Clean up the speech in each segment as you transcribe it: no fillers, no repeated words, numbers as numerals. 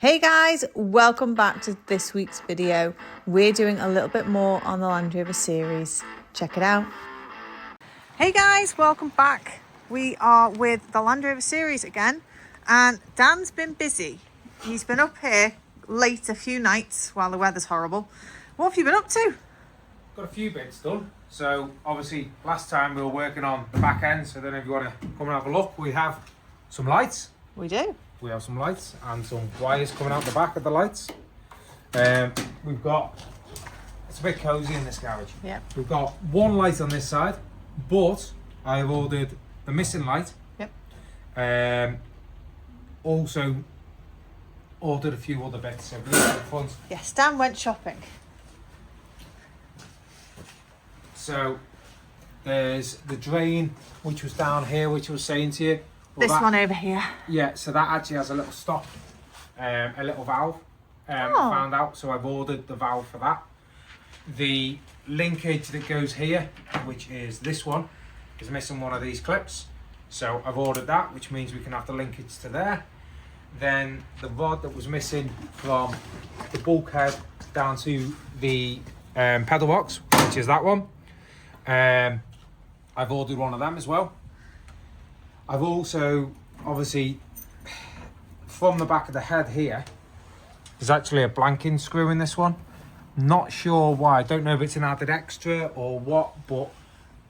Hey guys, welcome back to this week's video. We're doing a little bit more on the Land Rover series. Check it out. Hey guys, welcome back. We are with the Land Rover series again, and Dan's been busy. He's been up here late a few nights while the weather's horrible. What have you been up to? Got a few bits done. So obviously last time we were working on the back end, so then if you want to come and have a look, we have some lights. We do. We have some lights and some wires coming out the back of the lights. We've got, it's a bit cosy in this garage. Yep. We've got one light on this side, but I've ordered the missing light. Yep. Also ordered a few other bits. So we look at the front. Yes, Dan went shopping. So there's the drain, which was down here, which I was saying to you. Well, this one over here. Yeah, so that actually has a little stop, a little valve. Found out, so I've ordered the valve for that. The linkage that goes here, which is this one, is missing one of these clips. So I've ordered that, which means we can have the linkage to there. Then the rod that was missing from the bulkhead down to the pedal box, which is that one. I've ordered one of them as well. I've also, obviously, from the back of the head here, there's actually a blanking screw in this one. Not sure why. I don't know if it's an added extra or what, but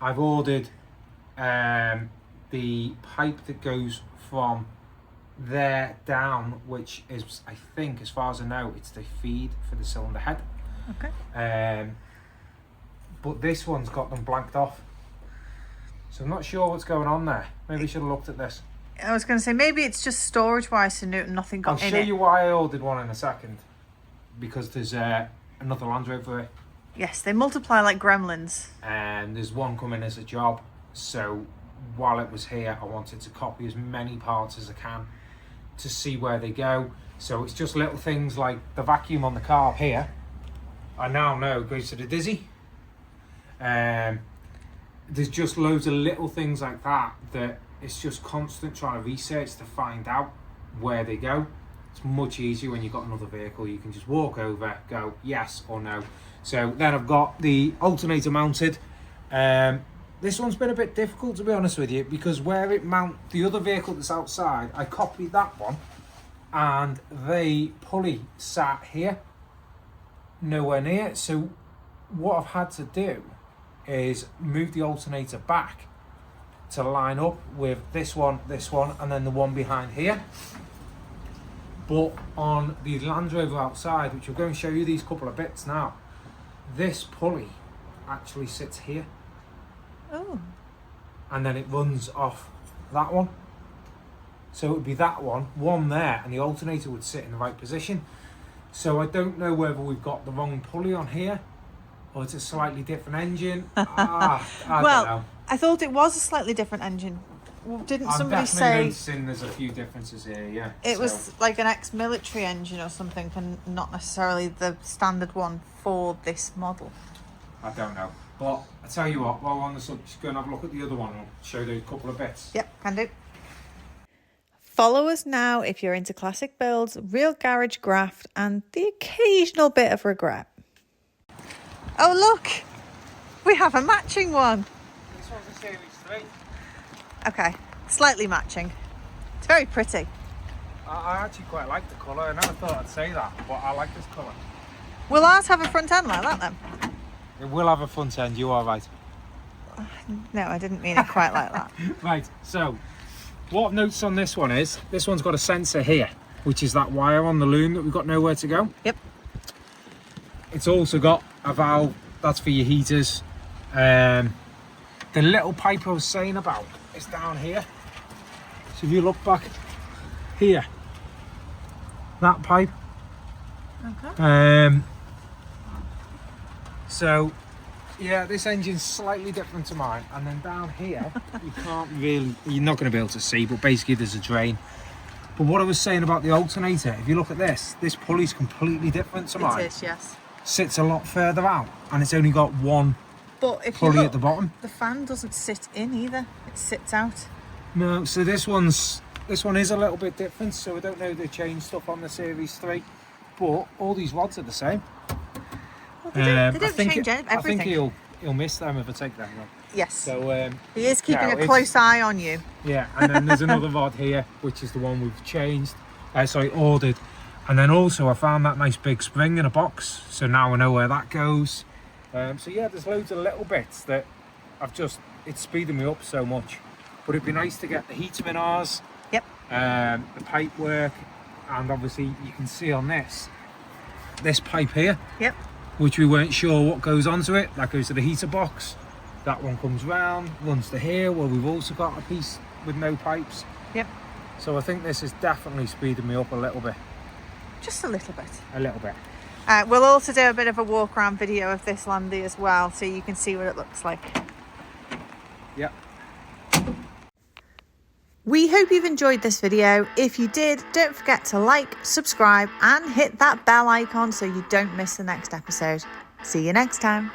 I've ordered the pipe that goes from there down, which is, I think, as far as I know, it's the feed for the cylinder head. Okay. But this one's got them blanked off. So I'm not sure what's going on there. Maybe I should have looked at this. I was going to say, maybe it's just storage-wise, so nothing got in it. I'll show you why I ordered one in a second. Because there's another Land Rover. Yes, they multiply like gremlins. And there's one coming as a job. So while it was here, I wanted to copy as many parts as I can to see where they go. So it's just little things like the vacuum on the carb here. I now know goes to the Dizzy. There's just loads of little things like that it's just constant trying to research to find out where they go. It's much easier when you've got another vehicle. You can just walk over, go yes or no. So then I've got the alternator mounted. This one's been a bit difficult, to be honest with you, because where it mounts the other vehicle that's outside, I copied that one, and the pulley sat here, nowhere near. So what I've had to do is move the alternator back to line up with this one, and then the one behind here. But on the Land Rover outside, which we're going to show you these couple of bits now, this pulley actually sits here. Oh. And then it runs off that one. So it would be that one there, and the alternator would sit in the right position. So I don't know whether we've got the wrong pulley on here, or it's a slightly different engine. I don't know. I thought it was a slightly different engine. Didn't somebody say... I'm definitely noticing there's a few differences here, yeah. It was like an ex-military engine or something, and not necessarily the standard one for this model. I don't know. But I tell you what, while we're on the subject, just go and have a look at the other one and show those couple of bits. Yep, can do. Follow us now if you're into classic builds, real garage graft, and the occasional bit of regret. Oh look, we have a matching one. This one's a Series 3. Okay, slightly matching. It's very pretty. I actually quite like the colour. I never thought I'd say that, but I like this colour. Will ours have a front end like that then? It will have a front end, you are right. No, I didn't mean it quite like that. Right, so what I've noticed on this one is, this one's got a sensor here, which is that wire on the loom that we've got nowhere to go. Yep. It's also got a valve, that's for your heaters. The little pipe I was saying about is down here. So if you look back here, that pipe. Okay. So yeah, this engine's slightly different to mine. And then down here, you can't really, you're not going to be able to see, but basically there's a drain. But what I was saying about the alternator, if you look at this pulley's completely different to mine. It is, yes. Sits a lot further out, and it's only got one But if pulley you look, at the bottom. the fan doesn't sit in either. It sits out. No, so this one's this one is a little bit different, so I don't know the chain stuff on the Series 3, but all these rods are the same. Well, they don't change everything. I think he'll miss them if I take them on. Yes. So he is keeping a close eye on you. Yeah, and then there's another rod here, which is the one we've changed. Ordered. And then also I found that nice big spring in a box, so now I know where that goes. So yeah, there's loads of little bits that it's speeding me up so much. But it'd be nice to get the heater in ours. Yep. The pipe work, and obviously you can see on this pipe here. Yep. Which we weren't sure what goes onto it. That goes to the heater box. That one comes round, runs to here, where we've also got a piece with no pipes. Yep. So I think this is definitely speeding me up a little bit. Just a little bit. A little bit. We'll also do a bit of a walk around video of this Landy as well, so you can see what it looks like. Yep. We hope you've enjoyed this video. If you did, don't forget to like, subscribe and hit that bell icon so you don't miss the next episode. See you next time.